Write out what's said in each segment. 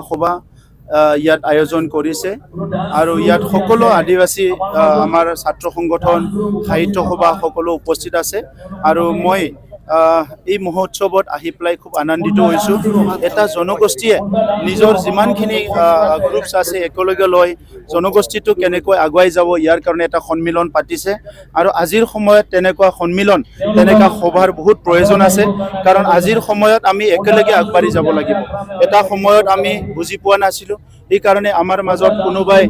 মহাসভা ইয়াত আয়োজন কৰিছে আৰু ইয়াত সকলো আদিবাসী আমাৰ ছাত্ৰ সংগঠন সাহিত্য সভা সকলো উপস্থিত আছে আৰু মই এই মহোৎসৱত আহি পেলাই খুব আনন্দিত হৈছোঁ। এটা জনগোষ্ঠীয়ে নিজৰ যিমানখিনি গ্ৰুপছ আছে একেলগে লৈ জনগোষ্ঠীটো কেনেকৈ আগুৱাই যাব ইয়াৰ কাৰণে এটা সন্মিলন পাতিছে আৰু আজিৰ সময়ত তেনেকুৱা সন্মিলন তেনেকুৱা সভাৰ বহুত প্ৰয়োজন আছে কাৰণ আজিৰ সময়ত আমি একেলগে আগবাঢ়ি যাব লাগিব। এটা সময়ত আমি বুজি পোৱা নাছিলোঁ এইকাৰণে আমাৰ মাজত কোনোবাই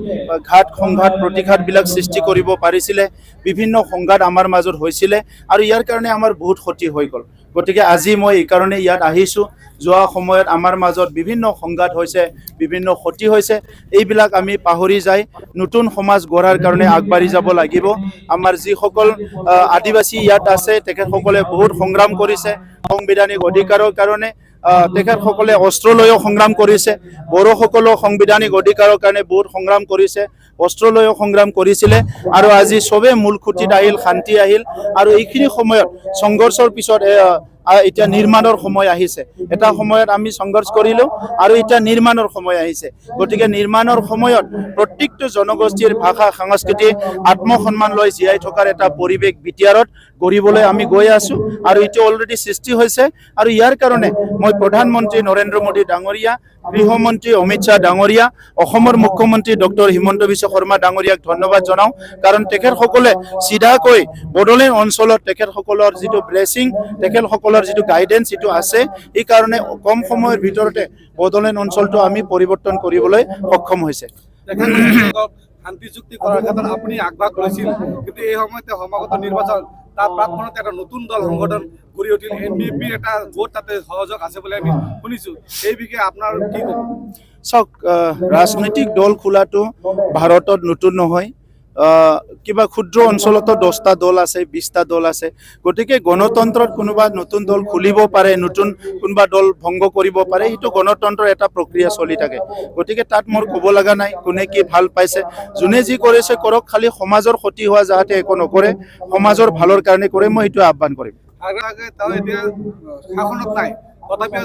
ঘাট সংঘাত প্ৰতিঘাতবিলাক সৃষ্টি কৰিব পাৰিছিলে বিভিন্ন সংঘাত আমাৰ মাজত হৈছিলে আৰু ইয়াৰ কাৰণে আমাৰ বহুত ক্ষতি হৈ গ'ল। গতিকে আজি মই এইকাৰণে ইয়াত আহিছোঁ যোৱা সময়ত আমাৰ মাজত বিভিন্ন সংঘাত হৈছে বিভিন্ন ক্ষতি হৈছে এইবিলাক আমি পাহৰি যাই নতুন সমাজ গঢ়াৰ কাৰণে আগবাঢ়ি যাব লাগিব। আমাৰ যিসকল আদিবাসী ইয়াত আছে তেখেতসকলে বহুত সংগ্ৰাম কৰিছে সাংবিধানিক অধিকাৰৰ কাৰণে তেখেতসকলে অস্ত্ৰ লৈও সংগ্ৰাম কৰিছে বড়োসকলেও সাংবিধানিক অধিকাৰৰ কাৰণে বহুত সংগ্ৰাম কৰিছে অস্ত্ৰ লৈও সংগ্ৰাম কৰিছিলে আৰু আজি চবে মূল খুঁটিত আহিল শান্তি আহিল আৰু এইখিনি সময়ত সংঘৰ্ষৰ পিছত এতিয়া নিৰ্মাণৰ সময় আহিছে এটা সময়ত আমি সংঘৰ্ষ কৰিলোঁ আৰু এতিয়া নিৰ্মাণৰ সময় আহিছে গতিকে নিৰ্মাণৰ সময়ত প্ৰত্যেকটো জনগোষ্ঠীৰ ভাষা সংস্কৃতি আত্মসন্মান লৈ জীয়াই থকাৰ এটা পৰিৱেশ বিটিআৰত গঢ়িবলৈ আমি গৈ আছোঁ আৰু এইটো অলৰেডি সৃষ্টি হৈছে আৰু ইয়াৰ কাৰণে মই প্ৰধানমন্ত্ৰী নৰেন্দ্ৰ মোদী ডাঙৰীয়া গৃহমন্ত্ৰী অমিত শ্বাহ ডাঙৰীয়া অসমৰ মুখ্যমন্ত্ৰী ডক্টৰ হিমন্ত বিশ্ব শৰ্মা ডাঙৰীয়াক ধন্যবাদ জনাওঁ কাৰণ তেখেতসকলে চিধাকৈ বড়োলেণ্ড অঞ্চলত তেখেতসকলৰ যিটো ব্লেছিং তেখেতসকলৰ যিটো গাইডেন্স যিটো আছে এই কাৰণে কম সময়ৰ ভিতৰতে বড়োলেণ্ড অঞ্চলটো আমি পৰিৱৰ্তন কৰিবলৈ সক্ষম হৈছে। শান্তি চুক্তি কৰাৰ ক্ষেত্ৰত আপুনি আগভাগ লৈছিল কিন্তু এই সময়তে সমাগত নিৰ্বাচন তাৰ প্ৰাক্ক্ষণত এটা নতুন দল সংগঠন গঢ়ি উঠিল NDPৰ এটা ভোট তাতে সহযোগ আছে বুলি আমি শুনিছোঁ এই বিষয়ে আপোনাৰ কি ক'ব? চাওক ৰাজনৈতিক দল খোলাটো ভাৰতত নতুন নহয় কিবা ক্ষুদ্ৰ অঞ্চলতো 10টা দল আছে 20টা দল আছে গতিকে গণতন্ত্ৰত কোনোবা নতুন দল খুলিব পাৰে নতুন কোনোবা দল ভংগ কৰিব পাৰে এইটো গণতন্ত্ৰৰ এটা প্ৰক্ৰিয়া চলি থাকে গতিকে তাত মোৰ ক'ব লগা নাই কোনে কি ভাল পাইছে যোনে যি কৰিছে কৰক খালি সমাজৰ ক্ষতি হোৱা যাতে একো নকৰে সমাজৰ ভালৰ কাৰণে কৰে মই এইটো আহ্বান কৰিম। এতিয়া শাসনত নাই তথাপিও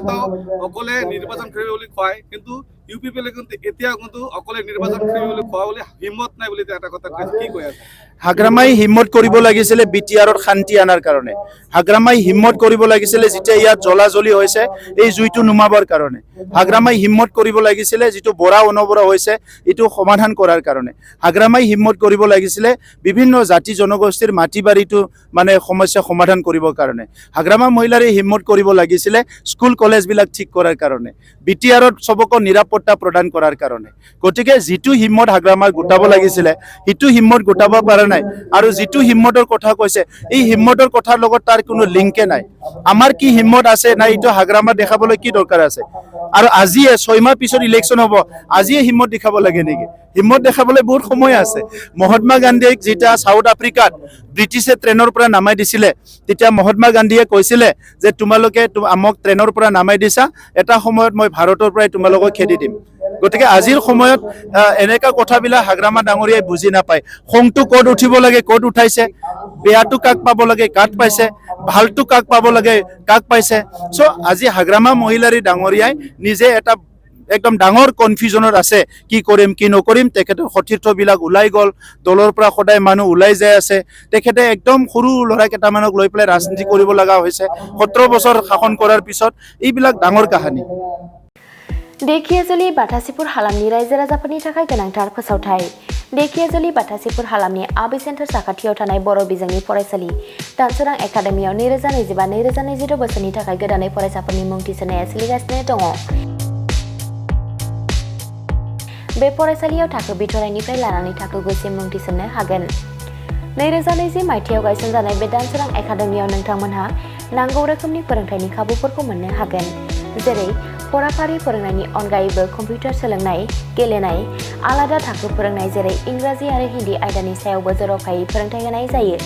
অকলে নিৰ্বাচন খেলিব বুলি কয় কিন্তু UPPলে কিন্তু এতিয়া কিন্তু অকলে নিৰ্বাচন খেলিব বুলি কোৱা বুলি হিম্মত নাই বুলি এটা কথা কি কৈ আছে? হাগ্ৰামাই হিম্মত কৰিব লাগিছিলে বিটিআৰত শান্তি আনাৰ কাৰণে হাগ্ৰামাই হিম্মত কৰিব লাগিছিলে যেতিয়া ইয়াত জ্বলাজ্বলি হৈছে এই জুইটো নুমাবৰ কাৰণে হাগ্ৰামাই হিম্মত কৰিব লাগিছিলে যিটো বৰা অনবৰা হৈছে এইটো সমাধান কৰাৰ কাৰণে হাগ্ৰামাই হিম্মত কৰিব লাগিছিলে বিভিন্ন জাতি জনগোষ্ঠীৰ মাটি বাৰীটো মানে সমস্যা সমাধান কৰিবৰ কাৰণে হাগ্ৰামা মহিলাৰে হিম্মত কৰিব লাগিছিলে স্কুল কলেজবিলাক ঠিক কৰাৰ কাৰণে বিটিআৰত সবকো নিৰাপত্তা প্ৰদান কৰাৰ কাৰণে গতিকে যিটো হিম্মত হাগ্ৰামাই গোটাব লাগিছিলে সেইটো হিম্মত গোটাব পৰা নাই আৰু যিটো হিম্মতৰ কথা কৈছে এই হিম্মতৰ কথাৰ লগত তাৰ কোনো লিংকে নাই আমাৰ কি হিম্মত আছে নাই এইটো হাগ্ৰামা দেখাবলৈ কি দৰকাৰ আছে আৰু আজিয়ে 6 মাহ পিছত ইলেকশ্যন হ'ব আজিয়ে হিম্মত দেখাব লাগে নেকি হিম্মত দেখাবলৈ বহুত সময় আছে মহাত্মা গান্ধীক যেতিয়া সাউথ আফ্ৰিকাত ব্ৰিটিছে ট্ৰেইনৰ পৰা নামাই দিছিলে তেতিয়া মহাত্মা গান্ধীয়ে কৈছিলে যে তোমালোকে আমাক ট্ৰেইনৰ পৰা নামাই দিছা এটা সময়ত মই ভাৰতৰ পৰাই তোমালোকক খেদি দিম গতিকে আজিৰ সময়ত এনেকা কথাবিলাক হাগ্ৰামা ডাঙৰীয়াই বুজি নাপায় খংটো ক'ত উঠিব লাগে ক'ত উঠাইছে বেয়াটো কাক পাব লাগে কাক পাইছে ভালটো কাক পাব লাগে কাক পাইছে চ' আজি হাগ্ৰামা মহিলাৰী ডাঙৰীয়াই নিজে এটা একদম ডাঙৰ কনফিউজনত আছে কি কৰিম কি নকৰিম তেখেতৰ সতীৰ্থবিলাক ওলাই গ'ল দলৰ পৰা সদায় মানুহ ওলাই যায় আছে তেখেতে একদম সৰু ল'ৰা কেইটামানক লৈ পেলাই ৰাজনীতি কৰিব লগা হৈছে 17 বছৰ শাসন কৰাৰ পিছত এইবিলাক ডাঙৰ কাহিনী। देखियाजुलि बाथासिपुर हालामनि रायजो राजाफोरनि थाखाय गोनांथार फोसावथाय देखियाजुलि बाथासिपुर हालामनि आबै सेन्टार साखाथियाव थानाय बर' बिजोंनि फरायसालि दानसोरां एकाडेमियाव 2025-2026 बोसोरनि थाखाय गोदानै फरायसाफोरनि मुं थिसननाया सोलिगासिनो दङ। बे फरायसालियाव थाखो बिथराइनिफ्राय लानानै थाखो 9 सिम मुं थिसननो हागोन। 2020 मायथाइयाव गायसनजानाय बे दानसोरां एकाडेमियाव नोंथांमोनहा नांगौ रोखोमनि फोरोंथायनि खाबुफोरखौ मोननो हागोन जेरै फराफारि फोरोंनायनि अनगायैबो कम्पिउटार सोलोंनाय गेलेनाय आलादा थाखो फोरोंनाय जेरै इंराजि आरो हिन्दी आयदानि सायावबो जर'खायै फोरोंथाय होनाय जायो।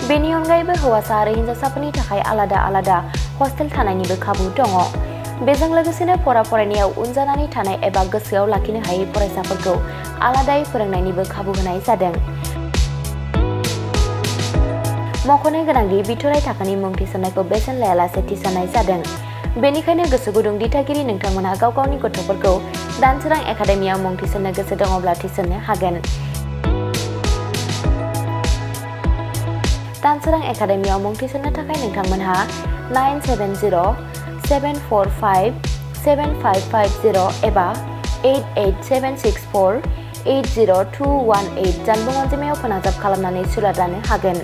बेनि अनगायैबो हौवासा आरो हिन्जावसाफोरनि थाखाय आलादा आलादा हस्टेल थानायनिबो खाबु दङ। बेजों लोगोसेनो फरायनायाव उन जानानै थानाय एबा गोसोआव लाखिनो हायै फरायसाफोरखौ आलादायै फोरोंनायनिबो खाबु होनाय जादों। मख'नो गोनांदि बिथराइ थाखोनि मुं थिसननायखौ बेसेन लायालासे थिसननाय जादों। बेनिखायनो गोसो गुदुं दिथागिरि नोंथांमोनहा गाव गावनि गथ'फोरखौ दानसोरां एकाडेमियाव मुं थिसननो गोसो दङब्ला थिसननो हागोन। दानसोरां एकाडेमियाव मुं थिसननो थाखाय नोंथांमोनहा 970-745-7550 एबा 88764-80218 जानबुं अनजिमायाव फोनांजाब खालामनानै सुलाद लानो हागोन।